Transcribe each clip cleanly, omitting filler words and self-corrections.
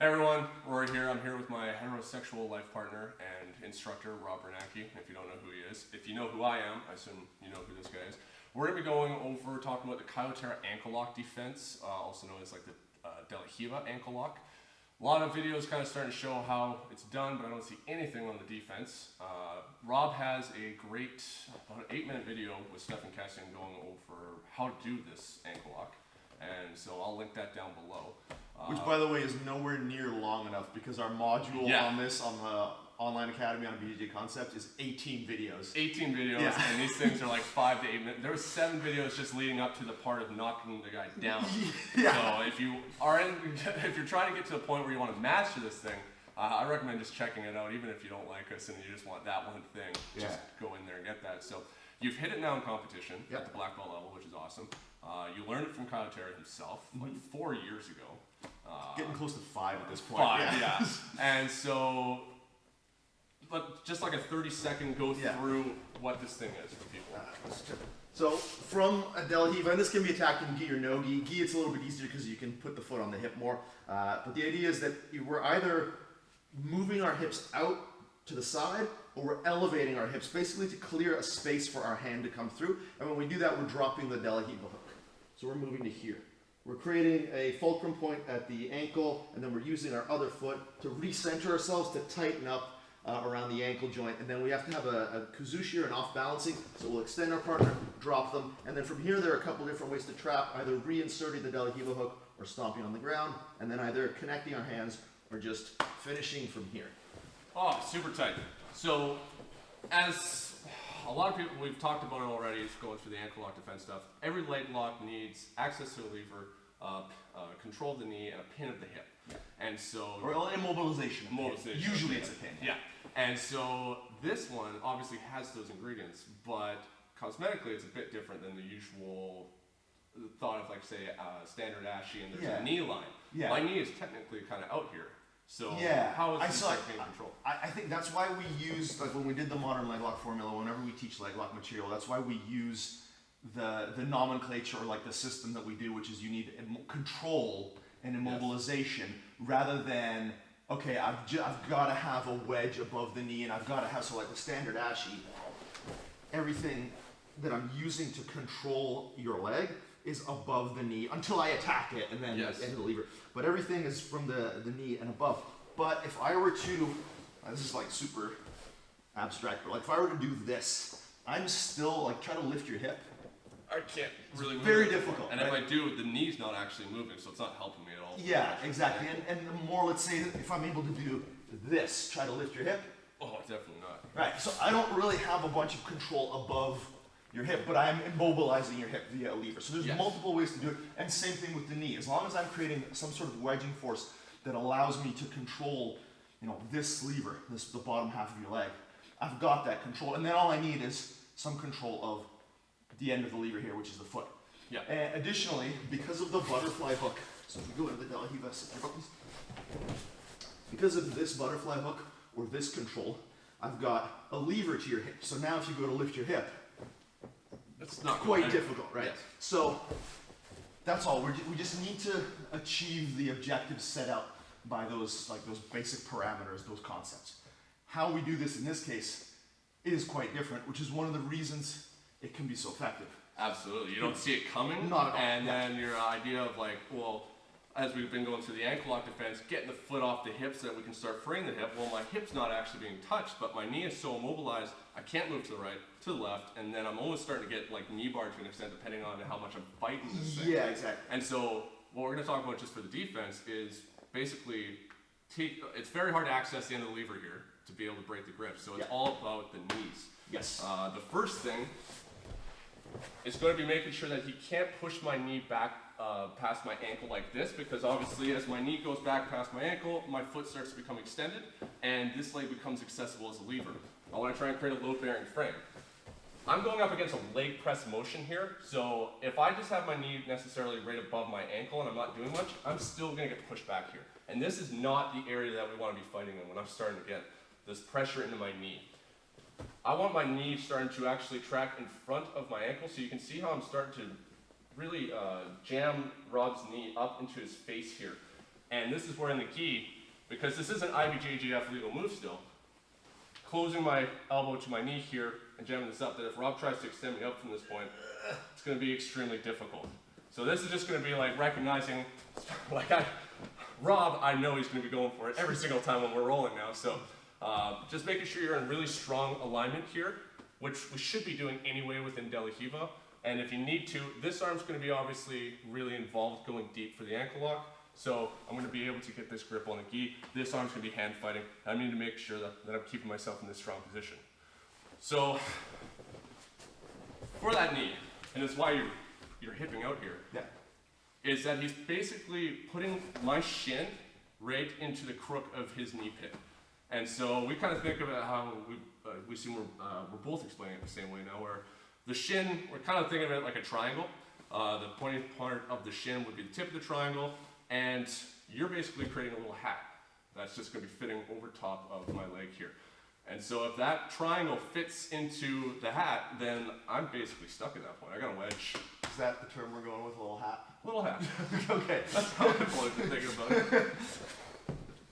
Hey everyone, Rory here. I'm here with my heterosexual life partner and instructor, Rob Biernack. If you don't know who he is, if you know who I am, I assume you know who this guy is. We're going to be going over talking about the Caio Terra ankle lock defense, also known as like the Dela Riva ankle lock. A lot of videos kind of starting to show how it's done, but I don't see anything on the defense. Rob has a great, about an 8-minute video with Stephan Kesting going over how to do this ankle lock. And so I'll link that down below. Which, by the way, is nowhere near long enough because our module on this, on the online academy on BJJ Concept, is 18 videos. 18 videos, and these things are like 5 to 8 minutes. There were 7 videos just leading up to the part of knocking the guy down. So if you are if you're trying to get to the point where you want to master this thing, I recommend just checking it out, even if you don't like us and you just want that one thing. Just go in there and get that. So you've hit it now in competition at the black belt level, which is awesome. You learned it from Caio Terra himself like 4 years ago. Getting close to 5 at this point. 5, yeah. And so, but just like a 30-second go through what this thing is for people. So from a Dela Riva, and this can be attacked in gi or no gi. Gi, it's a little bit easier because you can put the foot on the hip more. But the idea is that we're either moving our hips out to the side or we're elevating our hips, basically to clear a space for our hand to come through. And when we do that, we're dropping the Dela Riva hook. So we're moving to here. We're creating a fulcrum point at the ankle, and then we're using our other foot to recenter ourselves to tighten up around the ankle joint. And then we have to have a kuzushi or an off-balancing, so we'll extend our partner, drop them, and then from here there are a couple different ways to trap, either reinserting the Dela Riva hook or stomping on the ground, and then either connecting our hands or just finishing from here. Oh, super tight. So, as a lot of people, we've talked about it already, it's going through the ankle lock defense stuff. Every leg lock needs access to a lever, control of the knee, and a pin of the hip. And so, or immobilization. Usually it's a pin. Yeah. And so this one obviously has those ingredients, but cosmetically it's a bit different than the usual thought of, like, say, standard ashi, and there's a knee line. My knee is technically kind of out here. So how is this being controlled? I think that's why we use, like when we did the modern leg lock formula, whenever we teach leg lock material, that's why we use the nomenclature, or like the system that we do, which is you need control and immobilization rather than, okay, I've got to have a wedge above the knee and I've got to have, so like the standard ashi, everything that I'm using to control your leg is above the knee until I attack it and then end the lever. But everything is from the knee and above. But if I were to, this is like super abstract, but like if I were to do this, I'm still like, try to lift your hip. I can't really move. Very difficult. And if I do, the knee's not actually moving, so it's not helping me at all. Yeah, exactly. And the more, let's say, if I'm able to do this, try to lift your hip. Oh, definitely not. Right, so I don't really have a bunch of control above your hip, but I'm immobilizing your hip via a lever. So there's multiple ways to do it, and same thing with the knee. As long as I'm creating some sort of wedging force that allows me to control, this lever, the bottom half of your leg, I've got that control, and then all I need is some control of the end of the lever here, which is the foot. Yeah. And additionally, because of the butterfly hook, so if we go into the Dela Riva, because of this butterfly hook or this control, I've got a lever to your hip. So now if you go to lift your hip, it's not quite difficult, right? Yes. So that's all. We just need to achieve the objectives set out by those basic parameters, those concepts. How we do this in this case is quite different, which is one of the reasons it can be so effective. Absolutely. You don't see it coming. Not at all. And then your idea of like, well, as we've been going through the ankle lock defense, getting the foot off the hip so that we can start freeing the hip. Well, my hip's not actually being touched, but my knee is so immobilized, I can't move to the right, to the left, and then I'm almost starting to get like knee bar to an extent, depending on how much I'm fighting this thing. Yeah, exactly. And so what we're going to talk about just for the defense is basically, it's very hard to access the end of the lever here to be able to break the grip. So it's all about the knees. Yes. The first thing is going to be making sure that he can't push my knee back past my ankle like this, because obviously as my knee goes back past my ankle, my foot starts to become extended, and this leg becomes accessible as a lever. I want to try and create a load-bearing frame. I'm going up against a leg press motion here, so if I just have my knee necessarily right above my ankle and I'm not doing much, I'm still going to get pushed back here. And this is not the area that we want to be fighting in when I'm starting to get this pressure into my knee. I want my knee starting to actually track in front of my ankle, so you can see how I'm starting to really jam Rob's knee up into his face here. And this is where in the gi, because this is an IBJJF legal move still, closing my elbow to my knee here and jamming this up, that if Rob tries to extend me up from this point, it's going to be extremely difficult. So this is just going to be like recognizing, like Rob, I know he's going to be going for it every single time when we're rolling now. So just making sure you're in really strong alignment here, which we should be doing anyway within Dela Riva. And if you need to, this arm's going to be obviously really involved going deep for the ankle lock. So I'm going to be able to get this grip on the gi. This arm's going to be hand fighting. I need to make sure that I'm keeping myself in this strong position. So for that knee, and it's why you're hipping out here, is that he's basically putting my shin right into the crook of his knee pit. And so we kind of think of it how we assume we're both explaining it the same way now, where the shin, we're kind of thinking of it like a triangle. The pointy part of the shin would be the tip of the triangle, and you're basically creating a little hat that's just going to be fitting over top of my leg here. And so if that triangle fits into the hat, then I'm basically stuck at that point. I got a wedge. Is that the term we're going with, a little hat? Little hat. Okay. That's how I'm thinking about it.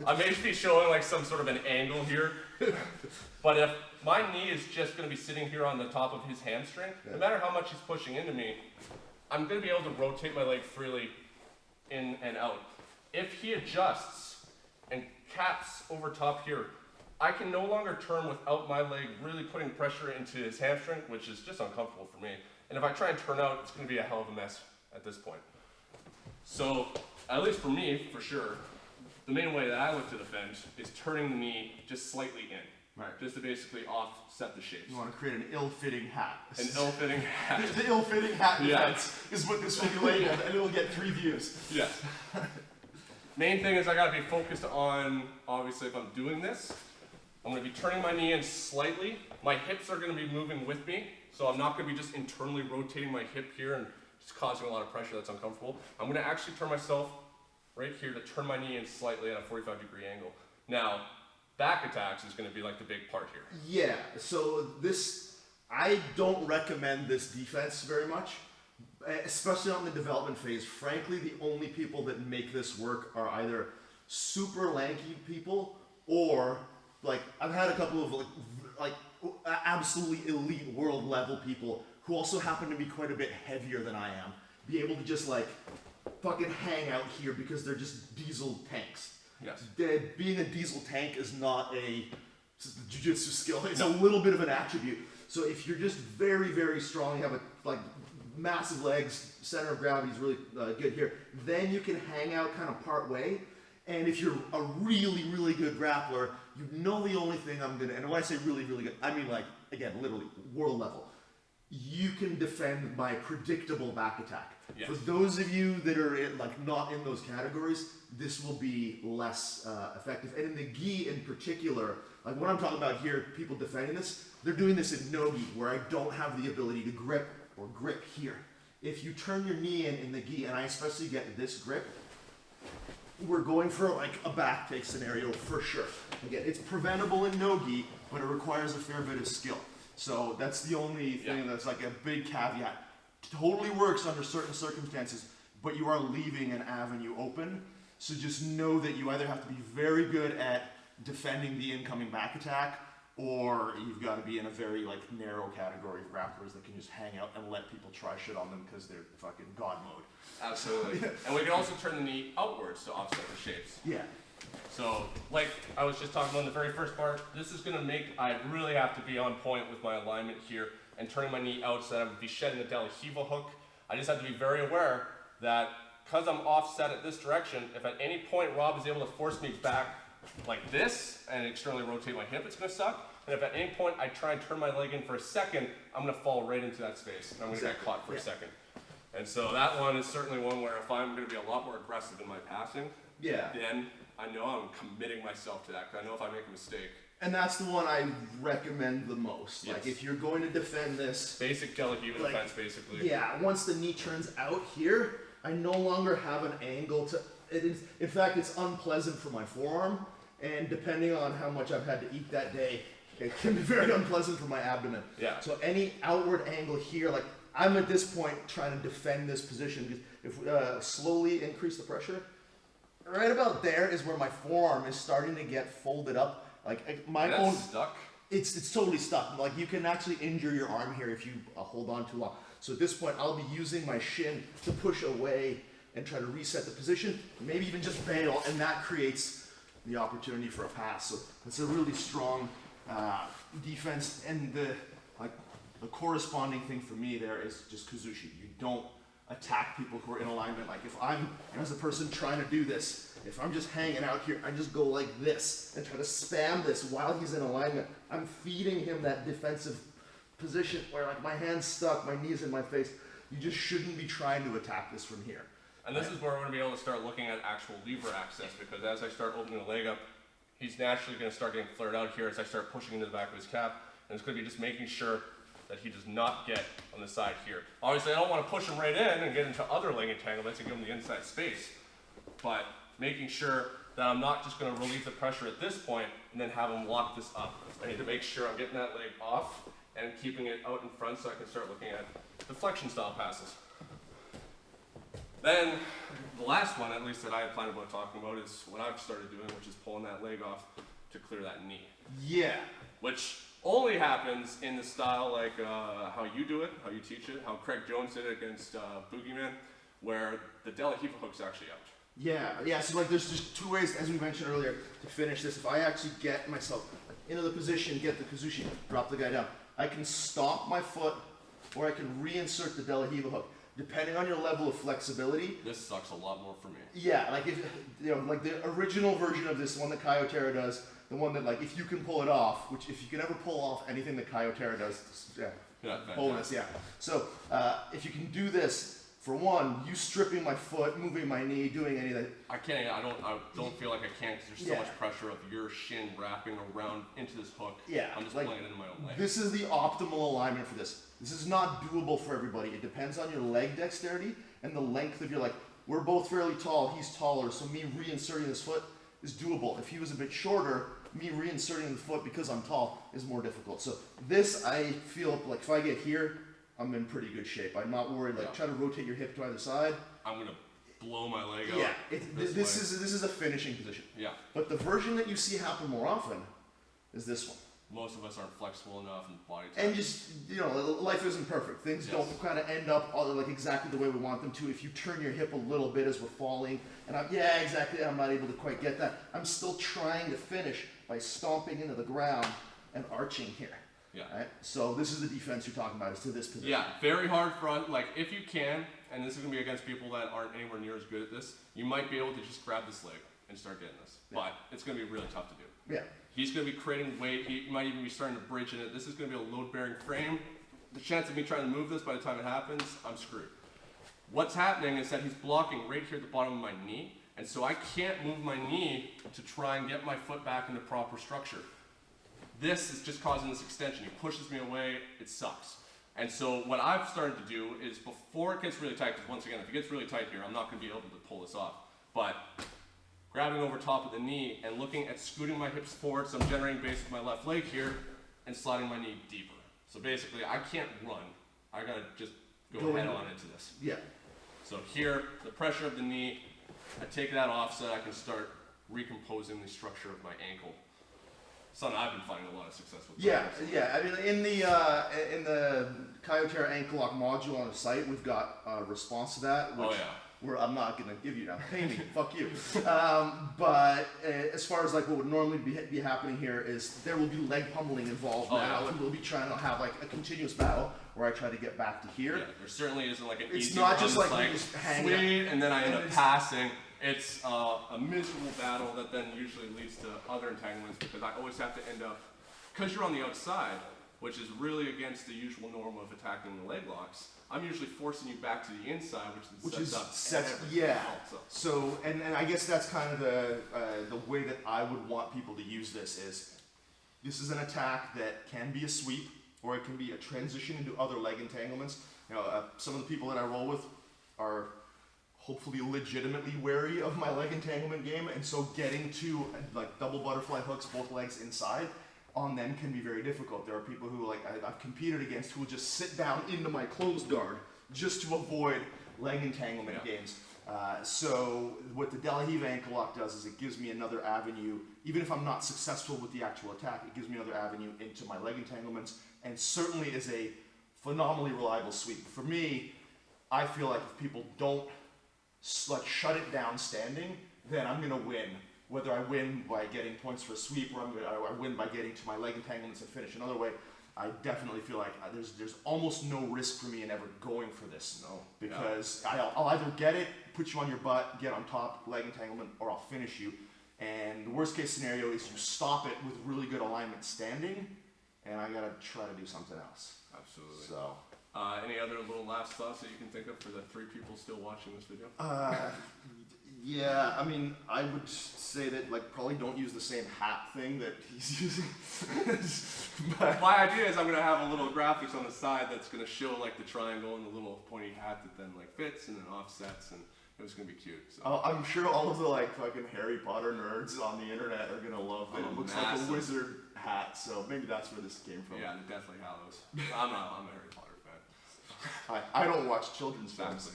I may be showing like some sort of an angle here, but if my knee is just going to be sitting here on the top of his hamstring, no matter how much he's pushing into me, I'm going to be able to rotate my leg freely in and out. If he adjusts and caps over top here, I can no longer turn without my leg really putting pressure into his hamstring, which is just uncomfortable for me. And if I try and turn out, it's going to be a hell of a mess at this point. So, at least for me, for sure, the main way that I look to defend is turning the knee just slightly in. Right. Just to basically offset the shapes. You want to create an ill-fitting hat. An ill-fitting hat. The ill-fitting hat defense is what this will be labeled, and it'll get 3 views. Yes. Main thing is I gotta be focused on, obviously if I'm doing this, I'm gonna be turning my knee in slightly. My hips are gonna be moving with me, so I'm not gonna be just internally rotating my hip here and just causing a lot of pressure that's uncomfortable. I'm gonna actually turn myself right here to turn my knee in slightly at a 45-degree angle. Now, back attacks is going to be like the big part here. Yeah, so this, I don't recommend this defense very much, especially on the development phase. Frankly, the only people that make this work are either super lanky people or, like, I've had a couple of like absolutely elite world level people who also happen to be quite a bit heavier than I am, be able to just like fucking hang out here because they're just diesel tanks. Yes. Being a diesel tank is not a jiu-jitsu skill. It's a little bit of an attribute. So if you're just very, very strong, you have like massive legs, center of gravity is really good here, then you can hang out kind of part way. And if you're a really, really good grappler, you know the only thing I'm gonna, and when I say really, really good, I mean like, again, literally, world level. You can defend my predictable back attack. Yes. For those of you that are not in those categories, this will be less effective. And in the gi in particular, like what I'm talking about here, people defending this, they're doing this in no gi, where I don't have the ability to grip or grip here. If you turn your knee in the gi, and I especially get this grip, we're going for like a back take scenario for sure. Again, it's preventable in no gi, but it requires a fair bit of skill. So that's the only thing that's like a big caveat. Totally works under certain circumstances, but you are leaving an avenue open. So just know that you either have to be very good at defending the incoming back attack, or you've got to be in a very like narrow category of grapplers that can just hang out and let people try shit on them because they're fucking god mode. Absolutely. And we can also turn the knee outwards to offset the shapes. Yeah. So, like I was just talking about in the very first part, this is going to make, I really have to be on point with my alignment here and turning my knee out so that I would be shedding the Dela Riva hook. I just have to be very aware that because I'm offset at this direction, if at any point Rob is able to force me back like this and externally rotate my hip, it's going to suck. And if at any point I try and turn my leg in for a second, I'm going to fall right into that space and I'm going to get caught for a second. And so that one is certainly one where if I'm going to be a lot more aggressive in my passing, then I know I'm committing myself to that, because I know if I make a mistake. And that's the one I recommend the most. Yes. Like if you're going to defend this, Basic Dela Riva defense, basically. Yeah, once the knee turns out here, I no longer have an angle to, it is, in fact, it's unpleasant for my forearm, and depending on how much I've had to eat that day, it can be very unpleasant for my abdomen. Yeah. So any outward angle here, like I'm at this point trying to defend this position. If we slowly increase the pressure, right about there is where my forearm is starting to get folded up. Like my That's own, stuck. it's totally stuck. Like you can actually injure your arm here if you hold on too long. So at this point, I'll be using my shin to push away and try to reset the position, maybe even just bail, and that creates the opportunity for a pass. So it's a really strong defense, and the corresponding thing for me there is just kazushi. You don't attack people who are in alignment. Like if I'm, as a person trying to do this, if I'm just hanging out here, I just go like this and try to spam this while he's in alignment. I'm feeding him that defensive position where like my hand's stuck, my knee's in my face. You just shouldn't be trying to attack this from here. And this is where we're going to be able to start looking at actual lever access, because as I start opening the leg up, he's naturally going to start getting flared out here as I start pushing into the back of his calf. And it's going to be just making sure that he does not get on the side here. Obviously, I don't want to push him right in and get into other leg entanglements and give him the inside space, but making sure that I'm not just going to relieve the pressure at this point and then have him lock this up. I need to make sure I'm getting that leg off and keeping it out in front so I can start looking at deflection style passes. Then the last one, at least that I had planned about talking about, is what I've started doing, which is pulling that leg off to clear that knee. Yeah. Which only happens in the style like how you do it, how you teach it, how Craig Jones did it against Boogeyman, where the Dela Riva hook's actually out. Yeah, so like there's just two ways, as we mentioned earlier, to finish this. If I actually get myself into the position, get the kazushi, drop the guy down, I can stomp my foot, or I can reinsert the Dela Riva hook. Depending on your level of flexibility. This sucks a lot more for me. Yeah, like if like the original version of this one that Caio Terra does, the one that like if you can pull it off, which if you can ever pull off anything that Caio Terra does, bonus, yeah. So if you can do this, for one, you stripping my foot, moving my knee, doing any of that. I don't feel like I can because there's so much pressure of your shin wrapping around into this hook. Yeah. I'm just like, pulling it into my own leg. This is the optimal alignment for this. This is not doable for everybody. It depends on your leg dexterity and the length of your leg. We're both fairly tall, he's taller, so me reinserting this foot is doable. If he was a bit shorter, me reinserting the foot because I'm tall is more difficult. So this, I feel like if I get here, I'm in pretty good shape. I'm not worried, like try to rotate your hip to either side. I'm going to blow my leg out. Yeah, this is a finishing position. Yeah. But the version that you see happen more often is this one. Most of us aren't flexible enough in body type. And just, life isn't perfect. Things don't kind of end up like exactly the way we want them to. If you turn your hip a little bit as we're falling, and I'm not able to quite get that. I'm still trying to finish by stomping into the ground and arching here. Yeah. Right? So this is the defense you're talking about, is to this position. Yeah, very hard front. Like if you can, and this is going to be against people that aren't anywhere near as good at this, you might be able to just grab this leg and start getting this. Yeah. But it's going to be really tough to do. Yeah. He's going to be creating weight. He might even be starting to bridge in it. This is going to be a load-bearing frame. The chance of me trying to move this by the time it happens, I'm screwed. What's happening is that he's blocking right here at the bottom of my knee, and so I can't move my knee to try and get my foot back into proper structure. This is just causing this extension. He pushes me away. It sucks. And so what I've started to do is before it gets really tight, because once again, if it gets really tight here, I'm not going to be able to pull this off. But grabbing over top of the knee and looking at scooting my hips forward, so I'm generating base with my left leg here, and sliding my knee deeper. So basically, I can't run. I gotta just go head on into this. Yeah. So here, the pressure of the knee, I take that off so that I can start recomposing the structure of my ankle. Something I've been finding a lot of success with. Yeah. I mean, in the Caio Terra ankle lock module on the site, we've got a response to that. Which I'm not going to give you now. Pay me. Fuck you. But as far as like what would normally be happening here is there will be leg pummeling involved now, and we'll be trying to have like a continuous battle where I try to get back to here. Yeah, there certainly isn't like an it's easy not just run. like you just hang sweet, and then I end up passing. It's a miserable battle that then usually leads to other entanglements because I always have to end up, because you're on the outside, which is really against the usual norm of attacking the leg locks. I'm usually forcing you back to the inside, which sets up everything else. So, and I guess that's kind of the way that I would want people to use this is an attack that can be a sweep, or it can be a transition into other leg entanglements. Some of the people that I roll with are hopefully legitimately wary of my leg entanglement game, and so getting to like double butterfly hooks, both legs inside, on them can be very difficult. There are people who I've competed against who will just sit down into my closed guard just to avoid leg entanglement games. So what the Dela Riva ankle lock does is it gives me another avenue, even if I'm not successful with the actual attack, it gives me another avenue into my leg entanglements, and certainly is a phenomenally reliable sweep. For me, I feel like if people don't like shut it down standing, then I'm gonna win. Whether I win by getting points for a sweep, or I win by getting to my leg entanglements and finish another way, I definitely feel like there's almost no risk for me in ever going for this. No. Because I'll either get it, put you on your butt, get on top, leg entanglement, or I'll finish you. And the worst case scenario is you stop it with really good alignment standing, and I gotta try to do something else. Absolutely. So. Any other little last thoughts that you can think of for the 3 people still watching this video? Yeah, I mean, I would say that, like, probably don't use the same hat thing that he's using. But My idea is I'm gonna have a little graphics on the side that's gonna show like the triangle and the little pointy hat that then like fits and then offsets, and it was gonna be cute. So. I'm sure all of the like fucking Harry Potter nerds on the internet are gonna love that. Oh, It looks massive. like a wizard hat, so maybe that's where this came from. Yeah, the Deathly Hallows. I'm a Harry Potter fan. I don't watch children's films.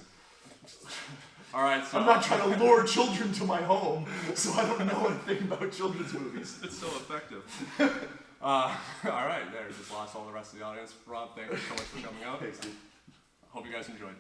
Exactly. All right, so I'm not trying to lure children to my home, so I don't know anything about children's movies. It's so effective. All right, there, just lost all the rest of the audience. Rob, thank you so much for coming out. Thanks, dude. Hope you guys enjoyed.